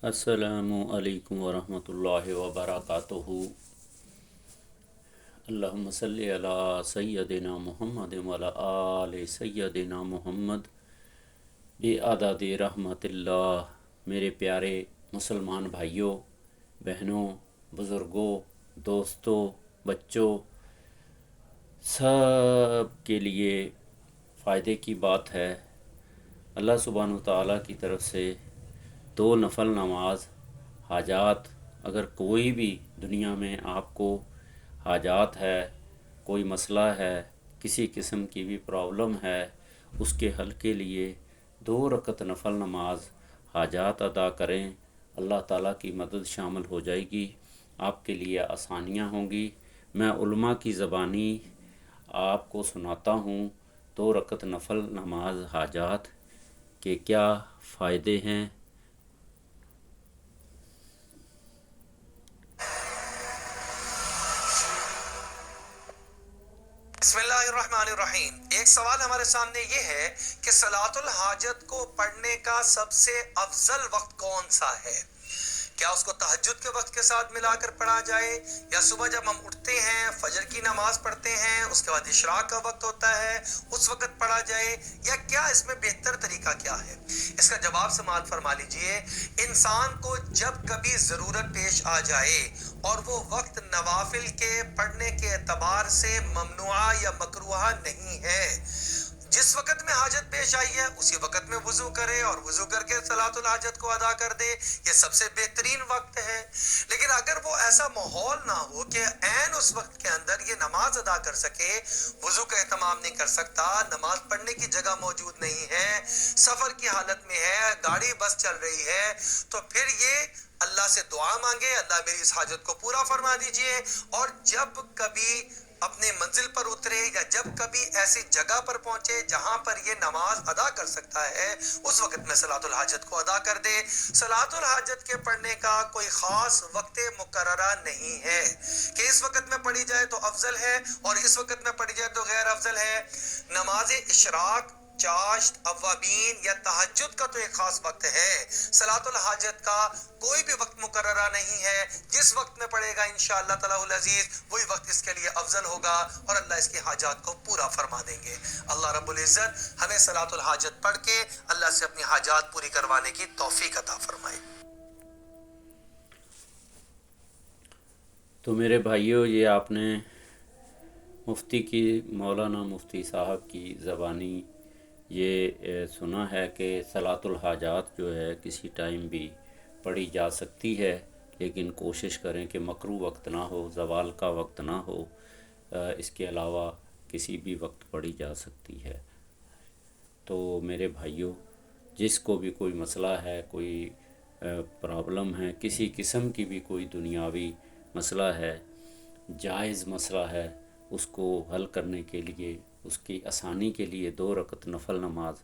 السلام علیکم ورحمۃ اللہ وبرکاتہ۔ اللہم صلی علی سیدنا محمد وعلی آل سیدنا محمد بعدد رحمت اللہ۔ میرے پیارے مسلمان بھائیوں، بہنوں، بزرگوں، دوستوں، بچوں، سب کے لیے فائدے کی بات ہے۔ اللہ سبحانہ وتعالیٰ کی طرف سے 2 نفل نماز حاجات، اگر کوئی بھی دنیا میں آپ کو حاجات ہے، کوئی مسئلہ ہے، کسی قسم کی بھی پرابلم ہے، اس کے حل کے لیے 2 رکعت نفل نماز حاجات ادا کریں، اللہ تعالیٰ کی مدد شامل ہو جائے گی، آپ کے لیے آسانیاں ہوں گی۔ میں علماء کی زبانی آپ کو سناتا ہوں 2 رکعت نفل نماز حاجات کے کیا فائدے ہیں۔ بسم اللہ الرحمن الرحیم۔ ایک سوال ہمارے سامنے یہ ہے کہ صلاۃ الحاجت کو پڑھنے کا سب سے افضل وقت کون سا ہے؟ کیا اس کو تہجد کے وقت کے ساتھ ملا کر پڑھا جائے، یا صبح جب ہم اٹھتے ہیں فجر کی نماز پڑھتے ہیں اس کے بعد اشراق کا وقت ہوتا ہے اس وقت پڑھا جائے، یا کیا اس میں بہتر طریقہ کیا ہے؟ اس کا جواب سماعت فرما لیجئے۔ انسان کو جب کبھی ضرورت پیش آ جائے اور وہ وقت نوافل کے پڑھنے کے اعتبار سے ممنوعہ یا مکروہ نہیں ہے، جس وقت میں حاجت پیش آئی ہے اسی وقت میں وضو کرے اور وضو کر کے صلاۃ الحاجت کو ادا کر دے، یہ سب سے بہترین وقت ہے۔ لیکن اگر وہ ایسا ماحول نہ ہو کہ عین اس وقت کے اندر یہ نماز ادا کر سکے، وضو کا اہتمام نہیں کر سکتا، نماز پڑھنے کی جگہ موجود نہیں ہے، سفر کی حالت میں ہے، گاڑی بس چل رہی ہے، تو پھر یہ اللہ سے دعا مانگے، اللہ میری اس حاجت کو پورا فرما دیجئے، اور جب کبھی اپنے منزل پر اترے یا جب کبھی ایسی جگہ پر پہنچے جہاں پر یہ نماز ادا کر سکتا ہے اس وقت میں صلاۃ الحاجت کو ادا کر دے۔ صلاۃ الحاجت کے پڑھنے کا کوئی خاص وقت مقررہ نہیں ہے کہ اس وقت میں پڑھی جائے تو افضل ہے اور اس وقت میں پڑھی جائے تو غیر افضل ہے۔ نماز اشراق، چاشت، اوابین یا تہجد کا تو ایک خاص وقت ہے، صلاۃ الحاجت کا کوئی بھی وقت مقررہ نہیں ہے، جس وقت میں پڑھے گا انشاءاللہ تعالی العزیز وہی وقت اس کے لیے افضل ہوگا اور اللہ اس کی حاجات کو پورا فرما دیں گے۔ اللہ رب العزت ہمیں صلاۃ الحاجت پڑھ کے اللہ سے اپنی حاجات پوری کروانے کی توفیق عطا فرمائے۔ تو میرے بھائیوں، یہ آپ نے مفتی کی، مولانا مفتی صاحب کی زبانی یہ سنا ہے کہ صلاۃ الحاجات جو ہے کسی ٹائم بھی پڑھی جا سکتی ہے، لیکن کوشش کریں کہ مکروہ وقت نہ ہو، زوال کا وقت نہ ہو، اس کے علاوہ کسی بھی وقت پڑھی جا سکتی ہے۔ تو میرے بھائیوں، جس کو بھی کوئی مسئلہ ہے، کوئی پرابلم ہے، کسی قسم کی بھی کوئی دنیاوی مسئلہ ہے، جائز مسئلہ ہے، اس کو حل کرنے کے لیے، اس کی آسانی کے لیے 2 رکعت نفل نماز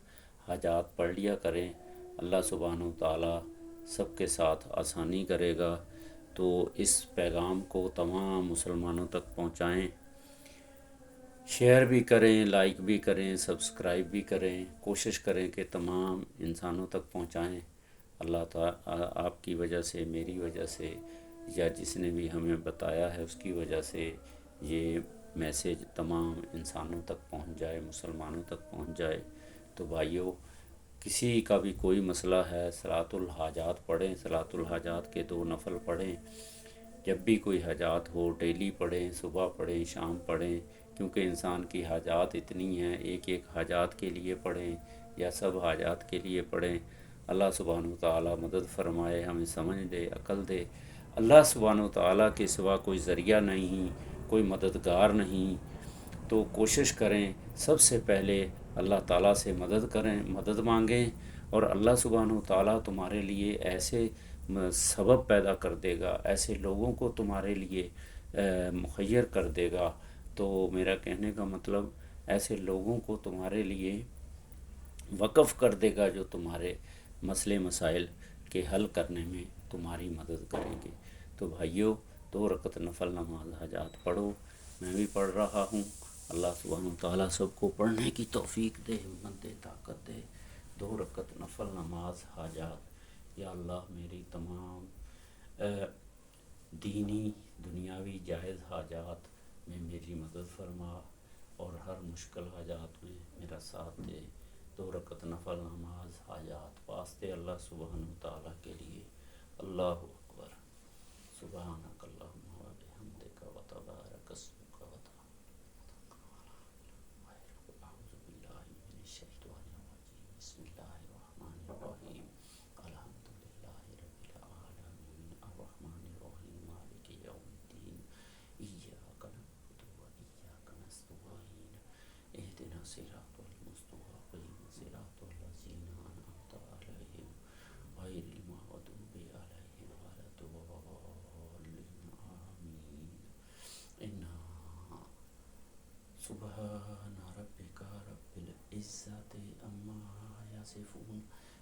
حاجات پڑھ لیا کریں۔ اللہ سبحانہ وتعالیٰ سب کے ساتھ آسانی کرے گا۔ تو اس پیغام کو تمام مسلمانوں تک پہنچائیں، شیئر بھی کریں، لائک بھی کریں، سبسکرائب بھی کریں، کوشش کریں کہ تمام انسانوں تک پہنچائیں۔ اللہ تعالیٰ آپ کی وجہ سے، میری وجہ سے، یا جس نے بھی ہمیں بتایا ہے اس کی وجہ سے یہ میسیج تمام انسانوں تک پہنچ جائے، مسلمانوں تک پہنچ جائے۔ تو بھائیوں، کسی کا بھی کوئی مسئلہ ہے، صلاۃ الحاجات پڑھیں، صلاۃ الحاجات کے 2 نفل پڑھیں، جب بھی کوئی حاجات ہو ڈیلی پڑھیں، صبح پڑھیں، شام پڑھیں، کیونکہ انسان کی حاجات اتنی ہیں، ایک ایک حاجات کے لیے پڑھیں یا سب حاجات کے لیے پڑھیں۔ اللہ سبحانہ وتعالیٰ مدد فرمائے، ہمیں سمجھ دے، عقل دے۔ اللہ سبحانہ وتعالیٰ کے سوا کوئی ذریعہ نہیں، کوئی مددگار نہیں۔ تو کوشش کریں، سب سے پہلے اللہ تعالیٰ سے مدد کریں، مدد مانگیں، اور اللہ سبحانہ وتعالیٰ تمہارے لیے ایسے سبب پیدا کر دے گا، ایسے لوگوں کو تمہارے لیے مخیر کر دے گا۔ تو میرا کہنے کا مطلب، ایسے لوگوں کو تمہارے لیے وقف کر دے گا جو تمہارے مسئلے مسائل کے حل کرنے میں تمہاری مدد کریں گے۔ تو بھائیوں، 2 رکعت نفل نماز حاجات پڑھو، میں بھی پڑھ رہا ہوں۔ اللہ سبحانہ وتعالیٰ سب کو پڑھنے کی توفیق دے، ہمت دے، طاقت دے۔ 2 رکعت نفل نماز حاجات یا اللہ میری تمام دینی دنیاوی جائز حاجات میں میری مدد فرما اور ہر مشکل حاجات میں میرا ساتھ دے. 2 رکعت نفل نماز حاجات واسطے اللہ سبحانہ تعالیٰ کے لیے. اللہ اکبر. سبحانک اللہم و بحمدک و تبارک اسمک و اعوذ باللہ من الشیطان الرجیم. بسم اللہ الرحمن الرحیم. الحمد للہ رب العالمین الرحمن الرحیم مالک یوم الدین. ایاک نعبد و ایاک نستعین اہدنا الصراط المستقیم صراط الذین انعمت علیہم غیر المغضوب علیہم ولا الضالین آمین. سبحان ربک رب العزت عما یصفون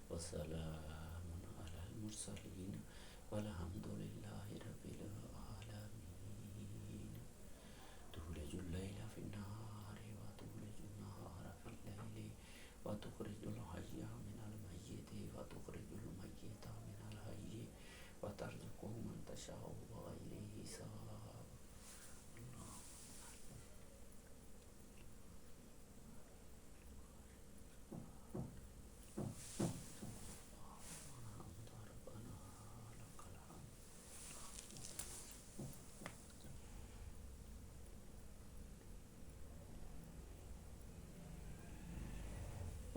وسلام علی المرسلین والحمد للہ رب العالمین. تولج اللیل فی النہار وتولج النہار فی اللیل وتخرج الحی من المیت وتخرج المیت من الحی وترزق من تشاء بغیر حساب.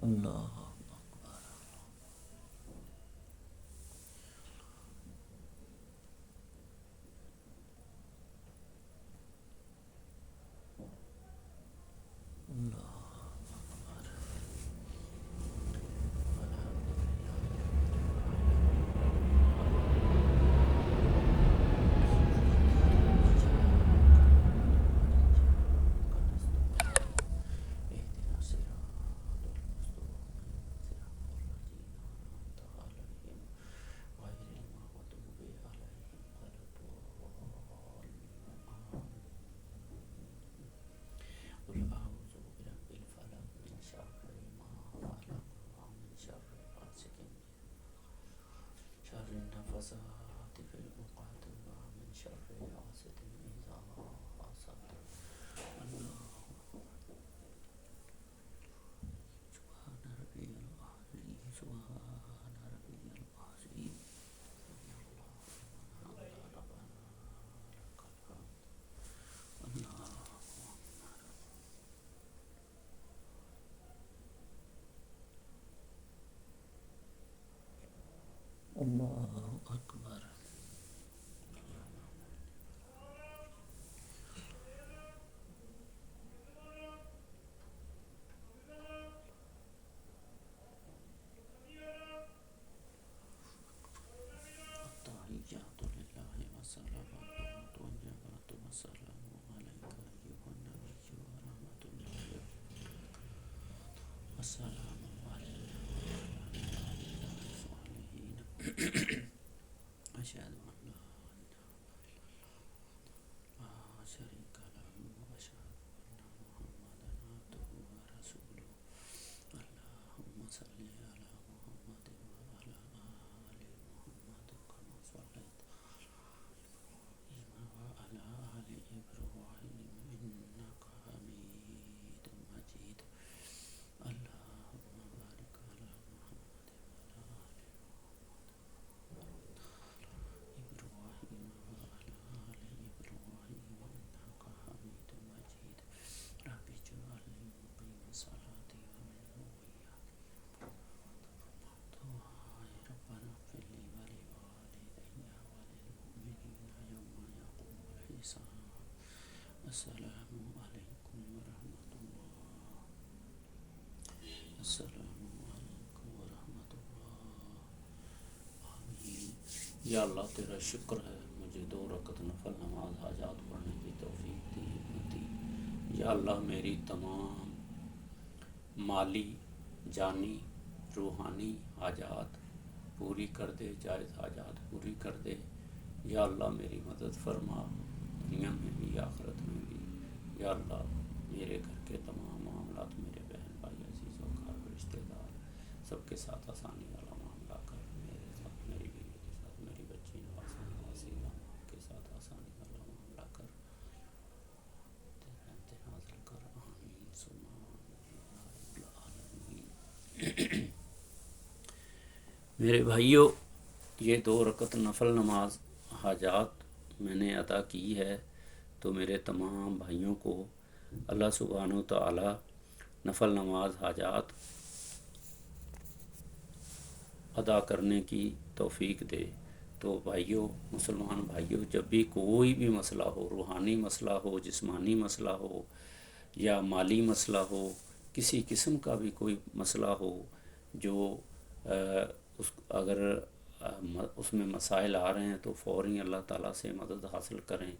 اللہ النفسات في العقد ومن شر حاسد إذا حسد. الله سبحان ربي العظيم سبحان ربي العظيم. ربنا لك الحمد. اللہ اکبر. التحیات للہ والصلوات والطیبات والسلام علیک ایھا النبی ورحمۃ اللہ والسلام علی الصالحین. اشہد ان لا شریک لہ واشہد ان محمدا عبدہ ورسولہ. اللہم صلی علی محمد وعلی آل محمد کما صلیت وعلی آل ابراہیم انک حمید مجید. اللہم بارک علی محمد وعلی آل ابراہیم وعلی آل ابراہیم انک حمید مجید. رب اجعلنی مقیم الصلاۃ ومن ذریتی. دعائے ربنا اغفر لی ولوالدی وللمؤمنین یوم یقوم الحساب. السلام علیکم ورحمۃ اللہ. السلام علیکم ورحمۃ اللہ. آمین. یا اللہ تیرا شکر ہے مجھے 2 رکعت نفل نماز حاجات پڑھنے کی توفیق دی دی. یا اللہ میری تمام مالی جانی روحانی حاجات پوری کر دے، جائز حاجات پوری کر دے. یا اللہ میری مدد فرما دنیا میں بھی آخرت میں بھی. یا اللہ میرے گھر کے تمام معاملات، میرے بہن بھائی عزیز و اقارب رشتہ دار سب کے ساتھ آسانی والا معاملہ کر. میرے میرے بھائیوں، یہ 2 رکعت نفل نماز حاجات میں نے ادا کی ہے، تو میرے تمام بھائیوں کو اللہ سبحانہ و تعالی نفل نماز حاجات ادا کرنے کی توفیق دے۔ تو بھائیوں، مسلمان بھائیوں، جب بھی کوئی بھی مسئلہ ہو، روحانی مسئلہ ہو، جسمانی مسئلہ ہو یا مالی مسئلہ ہو، کسی قسم کا بھی کوئی مسئلہ ہو جو اگر اس میں مسائل آ رہے ہیں، تو فوری اللہ تعالیٰ سے مدد حاصل کریں۔